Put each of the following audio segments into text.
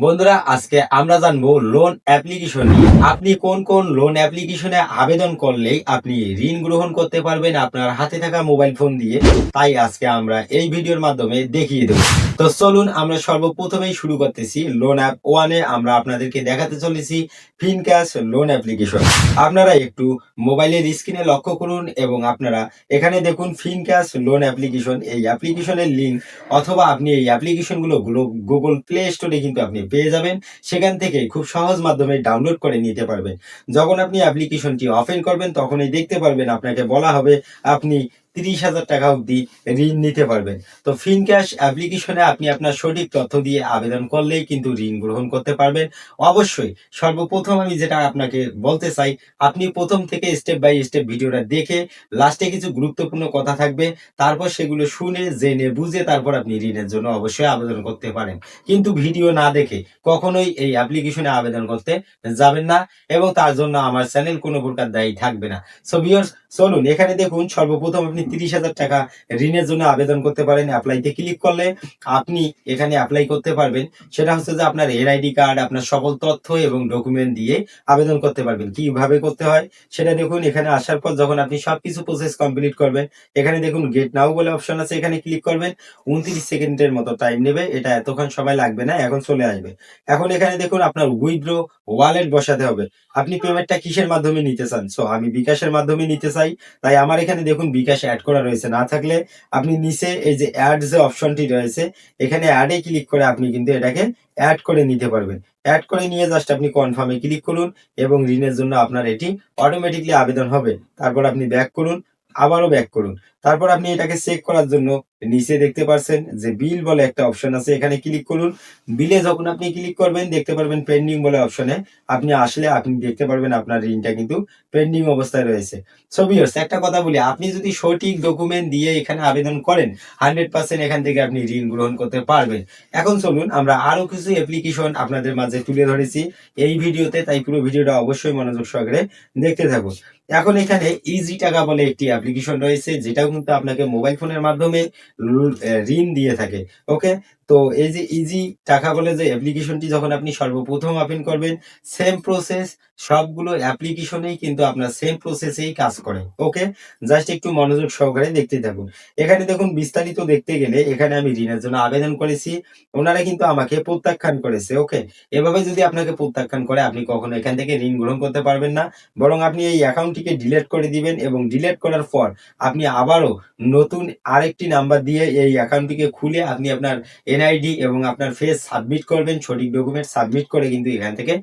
বন্ধুরা, আজকে আমরা জানবো লোন অ্যাপ্লিকেশন নিয়ে। আপনি কোন কোন লোন অ্যাপ্লিকেশনে আবেদন করলেই আপনি ঋণ গ্রহণ করতে পারবেন আপনার হাতে থাকা মোবাইল ফোন দিয়ে। তাই আজকে আমরা এই ভিডিওর মাধ্যমে দেখিয়ে দেব। তো চলুন আমরা সর্বপ্রথমেই শুরু করতেছি। লোন অ্যাপ ওয়ানে আমরা আপনাদেরকে দেখাতে চলেছি ফিনক্যাশ লোন অ্যাপ্লিকেশন। আপনারা একটু মোবাইলের স্ক্রিনে লক্ষ্য করুন এবং আপনারা এখানে দেখুন ফিনক্যাশ লোন অ্যাপ্লিকেশন। এই অ্যাপ্লিকেশনের লিঙ্ক অথবা আপনি এই অ্যাপ্লিকেশনগুলো গুগল প্লে স্টোরে কিন্তু আপনি পেয়ে যাবেন। সেখান থেকে খুব সহজ মাধ্যমে ডাউনলোড করে নিতে পারবেন। যখন আপনি অ্যাপ্লিকেশনটি ওপেন করবেন তখনই দেখতে পারবেন আপনাকে বলা হবে আপনি 30,000 টাকা অবধি ঋণ নিতে পারবেন। তো ফিনক্যাশ অ্যাপ্লিকেশনে আপনি আপনার সঠিক তথ্য দিয়ে আবেদন করলেই কিন্তু ঋণ গ্রহণ করতে পারবেন। অবশ্যই সর্বপ্রথম আমি যেটা আপনাকে বলতে চাই, আপনি প্রথম থেকে স্টেপ বাই স্টেপ ভিডিওটা দেখে লাস্টে কিছু গুরুত্বপূর্ণ কথা থাকবে, তারপর সেগুলো শুনে জেনে বুঝে তারপর আপনি ঋণের জন্য অবশ্যই আবেদন করতে পারেন। কিন্তু ভিডিও না দেখে কখনোই এই অ্যাপ্লিকেশনে আবেদন করতে যাবেন না এবং তার জন্য আমার চ্যানেল কোনো প্রকার দায়ী থাকবে না। সো ভিউয়ার্স, চলুন এখানে দেখুন সর্বপ্রথম আপনি 30,000 টাকা ঋণের জন্য আবেদন করতে পারেন। অ্যাপ্লাইতে ক্লিক করলে আপনি এখানে অ্যাপ্লাই করতে পারবেন। সেটা হচ্ছে যে আপনার এনআইডি কার্ড, আপনার সকল তথ্য এবং ডকুমেন্ট দিয়ে আবেদন করতে পারবেন। কিভাবে করতে হয় সেটা দেখুন। এখানে আসার পর যখন আপনি সবকিছু প্রসেস কমপ্লিট করবেন, এখানে দেখুন গেট নাও বলে অপশন আছে, এখানে ক্লিক করবেন। 29 সেকেন্ডের মতো টাইম নেবে, এটা এতক্ষণ সময় লাগবে না, এখন চলে আসবে। এখন এখানে দেখুন আপনার উইথড্র ওয়ালেট বসাতে হবে। আপনি পেমেন্টটা কিসের মাধ্যমে নিতে চান? সো আমি বিকাশের মাধ্যমে নিতে চাই, তাই আমার এখানে দেখুন বিকাশ অ্যাড করা রয়েছে। না থাকলে আপনি নিচে এই যে অ্যাড যে অপশনটি রয়েছে, এখানে অ্যাডে ক্লিক করে আপনি কিন্তু এটাকে অ্যাড করে নিতে পারবেন। অ্যাড করে নিয়ে জাস্ট আপনি কনফার্মে ক্লিক করুন এবং ঋণের জন্য আপনার এটি অটোমেটিকলি আবেদন হবে। তারপর আপনি ব্যাক করুন, আবারও ব্যাক করুন। তারপর আপনি এটাকে চেক করার জন্য নিচে দেখতে পাচ্ছেন যে বিল বলে একটা অপশন আছে, এখানে ক্লিক করুন। বিলে যখন আপনি ক্লিক করবেন দেখতে পারবেন পেন্ডিং বলে অপশনে আপনি আসলে আপনি দেখতে পারবেন আপনার ঋণটা কিন্তু পেন্ডিং অবস্থায় রয়েছে। সো ভিউয়ার্স, একটা কথা বলি, আপনি যদি সঠিক ডকুমেন্ট দিয়ে এখানে আবেদন করেন 100% এখান থেকে আপনি ঋণ গ্রহণ করতে পারবেন। এখন চলুন আমরা আরো কিছু অ্যাপ্লিকেশন আপনাদের মাঝে তুলে ধরেছি এই ভিডিওতে, তাই পুরো ভিডিওটা অবশ্যই মনোযোগ সহকারে দেখতে থাকুন। এখন এখানে ইজি টাকা বলে একটি অ্যাপ্লিকেশন রয়েছে, যেটাও কিন্তু আপনাকে মোবাইল ফোনের মাধ্যমে ঋণ দিয়ে থাকে। ওকে, তো এই যে ইজি টাকা বলে যে অ্যাপ্লিকেশনটি যখন আপনি সর্বপ্রথম ওপেন করবেন, সেম প্রসেস, সবগুলো অ্যাপ্লিকেশনেই কিন্তু আপনার সেম প্রসেসেই কাজ করে। ওকে, জাস্ট একটু মনোযোগ সহকারে দেখতে থাকুন। এখানে দেখুন বিস্তারিত দেখতে গেলে এখানে আমি ঋণের জন্য আবেদন করেছি, ওনারা কিন্তু আমাকে প্রত্যাখ্যান করেছে। ওকে, এভাবে যদি আপনাকে প্রত্যাখ্যান করে আপনি কখনো এখান থেকে ঋণ গ্রহণ করতে পারবেন না, বরং আপনি এই অ্যাকাউন্টটিকে ডিলিট করে দিবেন এবং ডিলিট করার পর আপনি আবারও নতুন আরেকটি নাম্বার দিয়ে এই অ্যাকাউন্টটিকে খুলে আপনি আপনার এনআইডি এবং আপনার ফেস সাবমিট করবেন, সঠিক ডকুমেন্ট সাবমিট করে কিন্তু এখান থেকে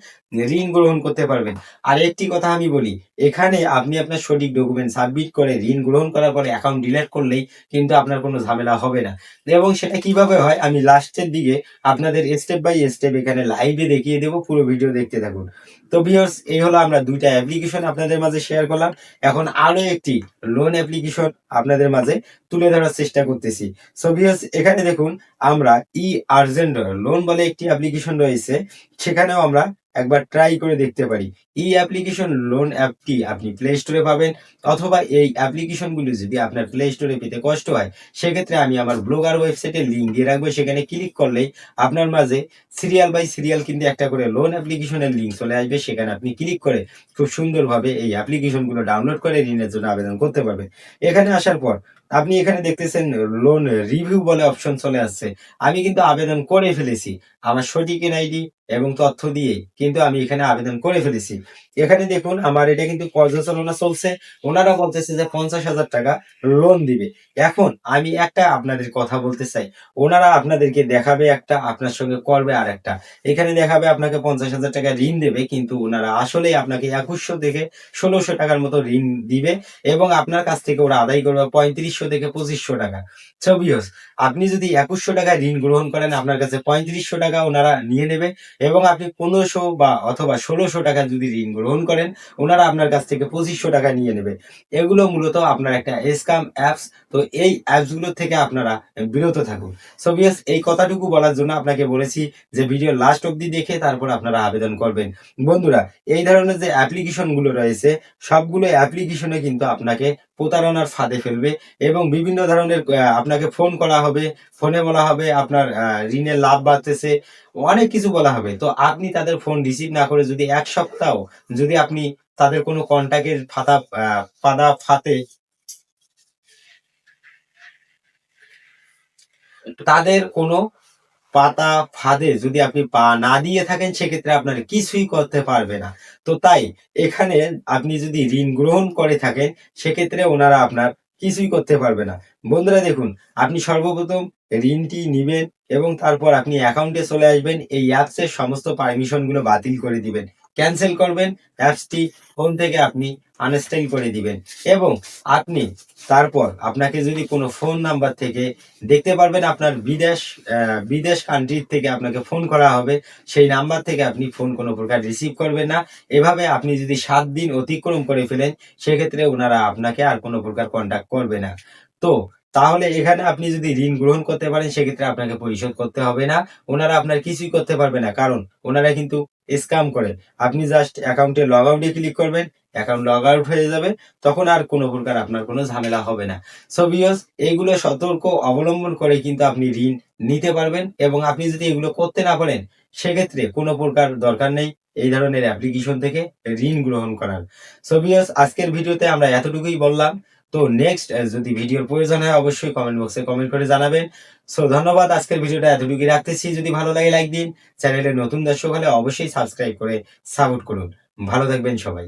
ঋণ গ্রহণ করতে পারবেন। আর একটি কথা আমি বলি, এখানে আপনি আপনার সঠিক ডকুমেন্ট সাবমিট করে ঋণ গ্রহণ করার পরে অ্যাকাউন্ট ডিলিট করলেই কিন্তু আপনার কোনো ঝামেলা হবে না। এবং সেটা কিভাবে হয় আমি লাস্টের দিকে আপনাদের স্টেপ বাই স্টেপ এখানে লাইভে দেখিয়ে দেব, পুরো ভিডিও দেখতে থাকুন। তো ভিউয়ার্স, এই হলো আমরা দুইটা অ্যাপ্লিকেশন আপনাদের মাঝে শেয়ার করলাম। এখন আরো একটি লোন অ্যাপ্লিকেশন আপনাদের মাঝে তুলে ধরার চেষ্টা করতেছি। সো ভিউয়ার্স, এখানে দেখুন আমরা ই আর্জেন্ট লোন বলে একটি অ্যাপ্লিকেশন রয়েছে, সেখানেও আমরা একবার ট্রাই করে দেখতে পারি। ই অ্যাপ্লিকেশন লোন অ্যাপটি আপনি প্লে স্টোরে পাবেন, অথবা এই অ্যাপ্লিকেশনগুলো যদি আপনার প্লে স্টোরে পেতে কষ্ট হয় সেক্ষেত্রে আমি আমার ব্লগার ওয়েবসাইটে লিঙ্ক দিয়ে রাখবো, সেখানে ক্লিক করলেই আপনার মাঝে সিরিয়াল বাই সিরিয়াল কিন্তু একটা করে লোন অ্যাপ্লিকেশনের লিঙ্ক চলে আসবে। সেখানে আপনি ক্লিক করে খুব সুন্দরভাবে এই অ্যাপ্লিকেশনগুলো ডাউনলোড করে ঋণের জন্য আবেদন করতে পারবেন। এখানে আসার পর আপনি এখানে দেখতেছেন লোন রিভিউ বলে অপশন চলে আসছে। আমি কিন্তু আবেদন করে ফেলেছি আমার সঠিক এনআইডি এবং তথ্য দিয়ে, কিন্তু আমি এখানে আবেদন করে ফেলেছি। এখানে দেখুন আমার এটা কিন্তু পর্যালোচনা চলছে, ওনারা বলতেছে যে 50,000 টাকা লোন দিবে। এখন আমি একটা আপনাদের কথা বলতে চাই, ওনারা আপনাদেরকে দেখাবে একটা, আপনার সঙ্গে করবে আর একটা। এখানে দেখাবে আপনাকে 50,000 টাকা ঋণ দেবে, কিন্তু ওনারা আসলেই আপনাকে 2100 থেকে 1600 টাকার মতো ঋণ দিবে এবং আপনার কাছ থেকে ওরা আদায় করবে 3500 থেকে 2500 টাকা। সো ভিউয়ার্স, আপনি যদি 2100 টাকায় ঋণ গ্রহণ করেন আপনার কাছে 3500 টাকা ওনারা নিয়ে নেবে, এবং আপনি 1500 বা অথবা 1600 টাকা যদি ঋণ গ্রহণ করেন ওনারা আপনার কাছ থেকে 2500 টাকা নিয়ে নেবে। এগুলো মূলত আপনার একটা স্ক্যাম অ্যাপস। তো এই অ্যাপসগুলো থেকে আপনারা বিরত থাকুন। সো ভিউয়ার্স, এই কথাটুকু বলার জন্য আপনাকে বলেছি যে ভিডিও লাস্ট অবধি দেখে তারপর আপনারা আবেদন করবেন। বন্ধুরা, এই ধরনের যে অ্যাপ্লিকেশন গুলো রয়েছে সবগুলো অ্যাপ্লিকেশনে কিন্তু আপনাকে প্রতারণার ফাঁদে ফেলবে এবং বিভিন্ন ধরনের আপনাকে ফোন করা হবে, ফোনে বলা হবে আপনার ঋণের লাভ বাড়তেছে, অনেক কিছু বলা হবে। তো আপনি তাদের ফোন রিসিভ না করে যদি ১ সপ্তাহ যদি আপনি তাদের কোনো কনট্যাক্টের ফাঁদে তাদের কোনো ফাঁদে যদি আপনি পা না দিয়ে থাকেন সেক্ষেত্রে আপনার কিছুই করতে পারবে না। তো তাই এখানে আপনি যদি ঋণ গ্রহণ করে থাকেন সেক্ষেত্রে ওনারা আপনার কিছুই করতে পারবে না। বন্ধুরা দেখুন, আপনি সর্বপ্রথম ঋণটি নিবেন এবং তারপর আপনি অ্যাকাউন্টে চলে আসবেন। এই অ্যাপসের সমস্ত পারমিশন গুলো বাতিল করে দিবেন। ক্যানসেল করবেন। অ্যাপসটি ফোন থেকে আপনি আনইনস্টল করে দিবেন এবং আপনি তারপর আপনাকে যদি কোনো ফোন নাম্বার থেকে দেখতে পারবেন আপনার বিদেশ কান্ট্রি থেকে আপনাকে ফোন করা হবে, সেই নাম্বার থেকে আপনি ফোন কোনো প্রকার রিসিভ করবেন না। এভাবে আপনি যদি ৭ দিন অতিক্রম করে ফেলেন সেক্ষেত্রে ওনারা আপনাকে আর কোনো প্রকার কন্টাক্ট করবে না। তো তাহলে এখানে আপনি যদি ঋণ গ্রহণ করতে পারেন সেক্ষেত্রে আপনাকে পরিশোধ করতে হবে না। ওনারা আপনার কিছুই করতে পারবে না। কারণ ওনারা কিন্তু স্ক্যাম করে। আপনি জাস্ট অ্যাকাউন্টে লগ আউটে ক্লিক করবেন, অ্যাকাউন্ট লগ আউট হয়ে যাবে। তখন আর কোনো প্রকার আপনার কোনো ঝামেলা হবে না। সো ভিউয়ার্স, এইগুলো সতর্ক অবলম্বন করে কিন্তু আপনি ঋণ নিতে পারবেন এবং আপনি যদি এগুলো করতে না পারেন সেক্ষেত্রে কোনো প্রকার দরকার নেই এই ধরনের অ্যাপ্লিকেশন থেকে ঋণ গ্রহণ করার। সো ভিউয়ার্স, আজকের ভিডিওতে আমরা এতটুকুই বললাম। তো নেক্সট যদি ভিডিওর প্রয়োজন হয় অবশ্যই কমেন্ট বক্সে কমেন্ট করে জানাবেন। সো ধন্যবাদ। আজকের ভিডিওটা এতটুকুই রাখতেছি। যদি ভালো লাগে লাইক দিন। চ্যানেলে নতুন দর্শক হলে অবশ্যই সাবস্ক্রাইব করে সাপোর্ট করুন। ভালো থাকবেন সবাই।